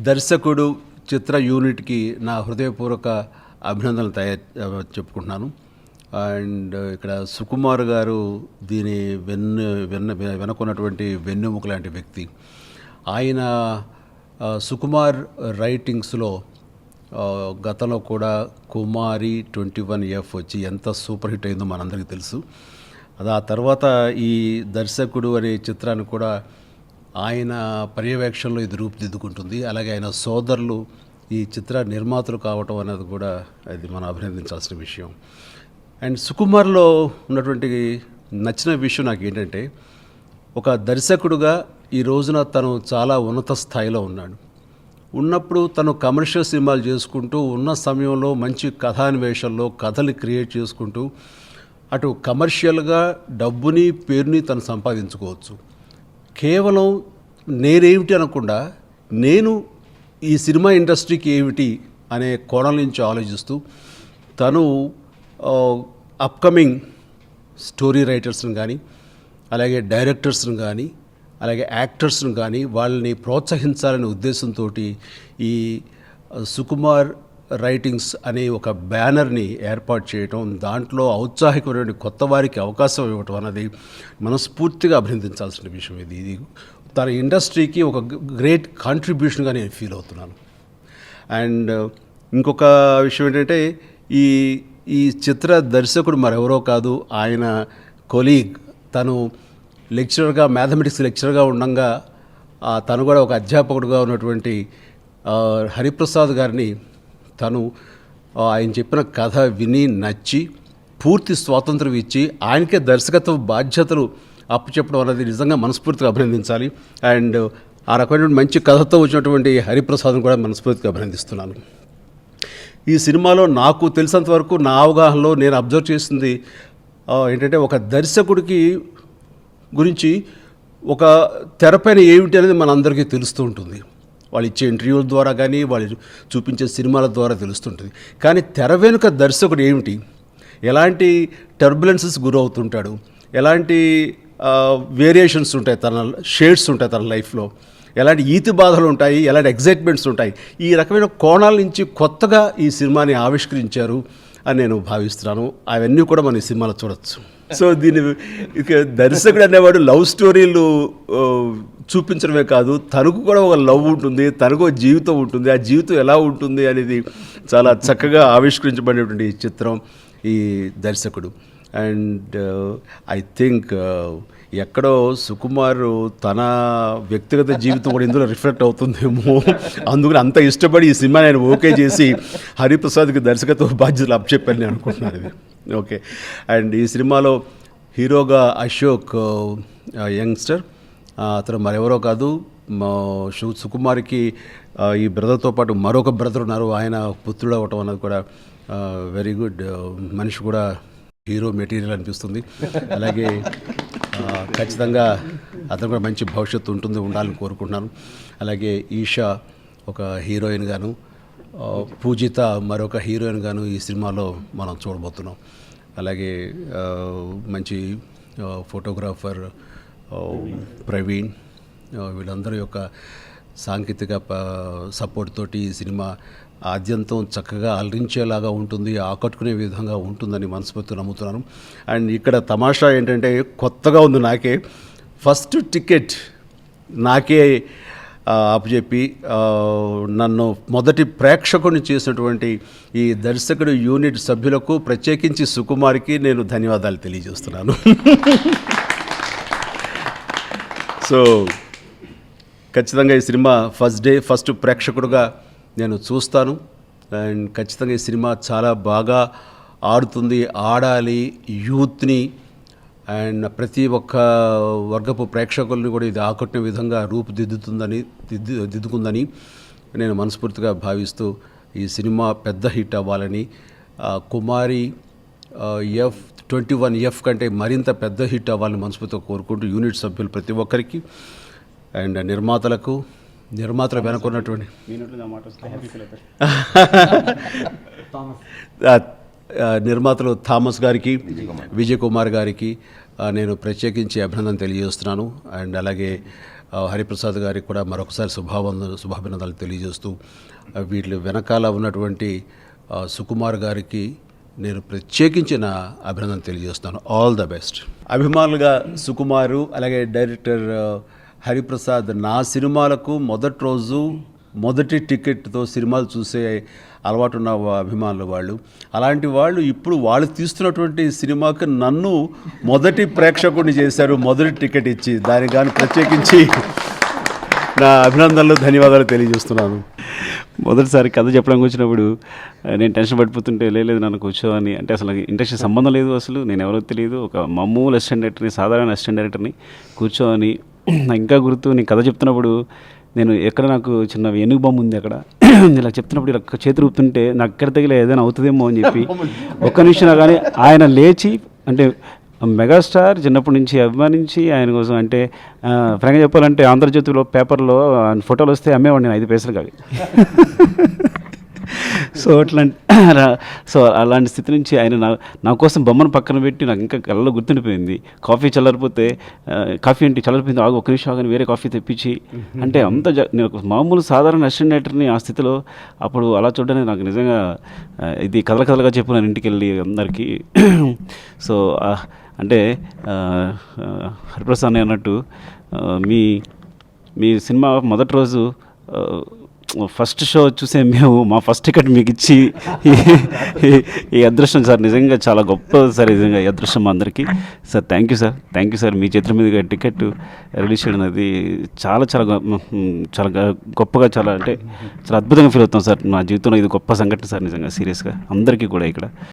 దర్శకుడు చిత్ర యూనిట్కి నా హృదయపూర్వక అభినందనలు చెప్పుకుంటున్నాను. అండ్ ఇక్కడ సుకుమార్ గారు దీని వెనుకున్నటువంటి వెన్నెముక లాంటి వ్యక్తి. ఆయన సుకుమార్ రైటింగ్స్లో గతంలో కూడా కుమారి 21F వచ్చి ఎంత సూపర్ హిట్ అయిందో మనందరికీ తెలుసు. అది ఆ తర్వాత ఈ దర్శకుడు అనే చిత్రాన్ని కూడా ఆయన పర్యవేక్షణలో ఇది రూపుదిద్దుకుంటుంది. అలాగే ఆయన సోదరులు ఈ చిత్ర నిర్మాతలు కావటం అనేది కూడా అది మనం అభినందించాల్సిన విషయం. అండ్ సుకుమార్లో ఉన్నటువంటి నచ్చిన విషయం నాకు ఏంటంటే, ఒక దర్శకుడుగా ఈ రోజున తను చాలా ఉన్నత స్థాయిలో ఉన్నప్పుడు తను కమర్షియల్ సినిమాలు చేసుకుంటూ ఉన్న సమయంలో మంచి కథాన్వేషణలో కథలు క్రియేట్ చేసుకుంటూ అటు కమర్షియల్గా డబ్బుని పేరుని తను సంపాదించుకోవచ్చు. కేవలం నేనేమిటి అనకుండా నేను ఈ సినిమా ఇండస్ట్రీకి ఏమిటి అనే కోణం నుంచి ఆలోచిస్తూ తను అప్కమింగ్ స్టోరీ రైటర్స్ని కానీ, అలాగే డైరెక్టర్స్ని కానీ, అలాగే యాక్టర్స్ని కానీ వాళ్ళని ప్రోత్సహించాలనే ఉద్దేశంతో ఈ సుకుమార్ రైటింగ్స్ అనే ఒక బ్యానర్ని ఏర్పాటు చేయటం, దాంట్లో ఔత్సాహికమైన కొత్త వారికి అవకాశం ఇవ్వటం అన్నది మనస్ఫూర్తిగా అభినందించాల్సిన విషయం. ఇది తన ఇండస్ట్రీకి ఒక గ్రేట్ కాంట్రిబ్యూషన్గా నేను ఫీల్ అవుతున్నాను. అండ్ ఇంకొక విషయం ఏంటంటే, ఈ చిత్ర దర్శకుడు మరెవరో కాదు, ఆయన కొలీగ్. తను లెక్చరర్గా, మ్యాథమెటిక్స్ లెక్చరర్గా ఉండగా తను కూడా ఒక అధ్యాపకుడుగా ఉన్నటువంటి హరిప్రసాద్ గారిని తను ఆయన చెప్పిన కథ విని నచ్చి పూర్తి స్వాతంత్రం ఇచ్చి ఆయనకే దర్శకత్వ బాధ్యతలు అప్పచెప్పడం అనేది నిజంగా మనస్ఫూర్తిగా అభినందించాలి. అండ్ ఆ రకమైన మంచి కథతో వచ్చినటువంటి హరిప్రసాద్ని కూడా మనస్ఫూర్తిగా అభినందిస్తున్నాను. ఈ సినిమాలో నాకు తెలిసినంత వరకు, నా అవగాహనలో నేను అబ్జర్వ్ చేసింది ఏంటంటే, ఒక దర్శకుడికి గురించి ఒక తెరపైన ఏమిటి అనేది మనందరికీ తెలుస్తూ ఉంటుంది. వాళ్ళు ఇచ్చే ఇంటర్వ్యూల ద్వారా కానీ, వాళ్ళు చూపించే సినిమాల ద్వారా తెలుస్తుంటుంది. కానీ తెర వెనుక దర్శకుడు ఏమిటి, ఎలాంటి టర్బులెన్సెస్ గురవుతుంటాడు, ఎలాంటి వేరియేషన్స్ ఉంటాయి, తన షేడ్స్ ఉంటాయి తన లైఫ్లో, ఎలాంటి ఈతి బాధలు ఉంటాయి, ఎలాంటి ఎగ్జైట్మెంట్స్ ఉంటాయి, ఈ రకమైన కోణాల నుంచి కొత్తగా ఈ సినిమాని ఆవిష్కరించారు అని నేను భావిస్తున్నాను. అవన్నీ కూడా మనం ఈ సినిమాలో చూడొచ్చు. సో దీని ఇక దర్శకుడు అనేవాడు లవ్ స్టోరీలు చూపించడమే కాదు, తనకు కూడా ఒక లవ్ ఉంటుంది, తనకు ఒక జీవితం ఉంటుంది. ఆ జీవితం ఎలా ఉంటుంది అనేది చాలా చక్కగా ఆవిష్కరించబడినటువంటి చిత్రం ఈ దర్శకుడు. అండ్ ఐ థింక్ ఎక్కడో సుకుమార్ తన వ్యక్తిగత జీవితం కూడా ఇందులో రిఫ్లెక్ట్ అవుతుందేమో, అందుకని అంత ఇష్టపడి ఈ సినిమా నేను ఓకే చేసి హరిప్రసాద్కి దర్శకత్వ బాధ్యతలు అప్పచెప్పాను నేను అనుకుంటున్నాను ఇది. ఓకే. అండ్ ఈ సినిమాలో హీరోగా అశోక్ యంగ్స్టర్, అతను మరెవరో కాదు, సుకుమార్కి ఈ బ్రదర్తో పాటు మరొక బ్రదర్ ఉన్నారు, ఆయన పుత్రుడు అవ్వటం అన్నది కూడా వెరీ గుడ్. మనిషి కూడా హీరో మెటీరియల్ అనిపిస్తుంది. అలాగే ఖచ్చితంగా అతను కూడా మంచి భవిష్యత్తు ఉండాలని కోరుకుంటున్నాను. అలాగే ఈషా ఒక హీరోయిన్ గాను, పూజిత మరొక హీరోయిన్ గాను ఈ సినిమాలో మనం చూడబోతున్నాం. అలాగే మంచి ఫోటోగ్రాఫర్ ప్రవీణ్, వీళ్ళందరి యొక్క సాంకేతిక సపోర్ట్ తోటి ఈ సినిమా ఆద్యంతం చక్కగా అలరించేలాగా ఉంటుంది, ఆకట్టుకునే విధంగా ఉంటుందని మనస్ఫూర్తిగా నమ్ముతున్నాను. అండ్ ఇక్కడ తమాషా ఏంటంటే, కొత్తగా ఉంది నాకే, ఫస్ట్ టికెట్ నాకే అప్పచెప్పి నన్ను మొదటి ప్రేక్షకుని చేసినటువంటి ఈ దర్శకుడు యూనిట్ సభ్యులకు, ప్రత్యేకించి సుకుమార్కి నేను ధన్యవాదాలు తెలియజేస్తున్నాను. సో ఖచ్చితంగా ఈ సినిమా ఫస్ట్ ప్రేక్షకుడుగా నేను చూస్తాను. అండ్ ఖచ్చితంగా ఈ సినిమా చాలా బాగా ఆడుతుంది, ఆడాలి, యూత్ని అండ్ ప్రతి ఒక్క వర్గపు ప్రేక్షకుల్ని కూడా ఇది ఆకట్టుకునే విధంగా దిద్దుకుందని నేను మనస్ఫూర్తిగా భావిస్తూ ఈ సినిమా పెద్ద హిట్ అవ్వాలని, కుమారి 21F కంటే మరింత పెద్ద హిట్ అవ్వాలని మనస్ఫూర్తిగా కోరుకుంటూ యూనిట్ సభ్యులు ప్రతి ఒక్కరికి అండ్ నిర్మాతలు వెనుకున్నటువంటి నిర్మాతలు థామస్ గారికి, విజయ్ కుమార్ గారికి నేను ప్రత్యేకించి అభినందన తెలియజేస్తున్నాను. అండ్ అలాగే హరిప్రసాద్ గారికి కూడా మరొకసారి శుభాభినందనలు తెలియజేస్తూ వీటి వెనకాల ఉన్నటువంటి సుకుమార్ గారికి నేను ప్రత్యేకించిన అభినందన తెలియజేస్తాను. All the best. అభిమానులుగా సుకుమారు అలాగే డైరెక్టర్ హరిప్రసాద్ నా సినిమాలకు మొదటి రోజు మొదటి టికెట్తో సినిమాలు చూసే అలవాటు ఉన్న అభిమానులు వాళ్ళు. అలాంటి వాళ్ళు ఇప్పుడు వాళ్ళు తీస్తున్నటువంటి సినిమాకి నన్ను మొదటి ప్రేక్షకుడిని చేశారు, మొదటి టికెట్ ఇచ్చి. దానికి కానీ ప్రత్యేకించి నా అభినందనలు, ధన్యవాదాలు తెలియజేస్తున్నాను. మొదటిసారి కథ చెప్పడానికి వచ్చినప్పుడు నేను టెన్షన్ పడిపోతుంటే లేదు నన్ను కూర్చోని, అంటే అసలు ఇండస్ట్రీ సంబంధం లేదు, అసలు నేను ఎవరో తెలియదు, ఒక మామూలు అసిస్టెంట్ డైరెక్టర్ని, సాధారణ అసిస్టెంట్ డైరెక్టర్ని కూర్చోని. ఇంకా గుర్తు, నేను కథ చెప్తున్నప్పుడు నేను ఎక్కడ నాకు చిన్న ఏనుగు బొమ్మ ఉంది అక్కడ, ఇలా చెప్తున్నప్పుడు ఇలా చేతులు ఊపుతుంటే నాకు ఎక్కడ తగిలే ఏదైనా అవుతుందేమో అని చెప్పి ఒక్క నిమిషం కానీ ఆయన లేచి, అంటే మెగాస్టార్ చిన్నప్పటి నుంచి అభిమానించి ఆయన కోసం, అంటే ఫ్రాంక్గా చెప్పాలంటే ఆంధ్రజ్యోతిలో పేపర్లో ఫోటోలు వస్తే అమ్మేవాడిని 5 పైసలు అవి. సో అలాంటి స్థితి నుంచి ఆయన నా కోసం బొమ్మను పక్కన పెట్టి నాకు ఇంకా కళ్ళలో గుర్తుండిపోయింది. కాఫీ చల్లారిపోతే, కాఫీ అంటే చల్లారిపోయింది, ఆగు ఒక్క నిమిషం ఆగని వేరే కాఫీ తెప్పించి, అంటే అంత నేను ఒక మామూలు సాధారణ అసిస్టెంట్ డైరెక్టర్ని ఆ స్థితిలో అప్పుడు అలా చూడడానికి నాకు నిజంగా ఇది కథలుగా చెప్పినాను ఇంటికి వెళ్ళి అందరికీ. సో అంటే హరిప్రసాద్ అన్నట్టు మీ సినిమా మొదటి రోజు ఫస్ట్ షో చూసే మేము మా ఫస్ట్ టికెట్ మీకు ఇచ్చి ఈ అదృష్టం సార్ నిజంగా చాలా గొప్ప సార్, నిజంగా ఈ అదృష్టం మా అందరికీ. Sir thank you sir. మీ చేతుల మీదుగా టికెట్ రిలీజ్ చేయడం అది చాలా చాలా చాలా గొప్పగా, చాలా అంటే చాలా అద్భుతంగా ఫీల్ అవుతాం సార్. నా జీవితంలో ఇది గొప్ప సంఘటన సార్, నిజంగా సీరియస్గా అందరికీ కూడా ఇక్కడ.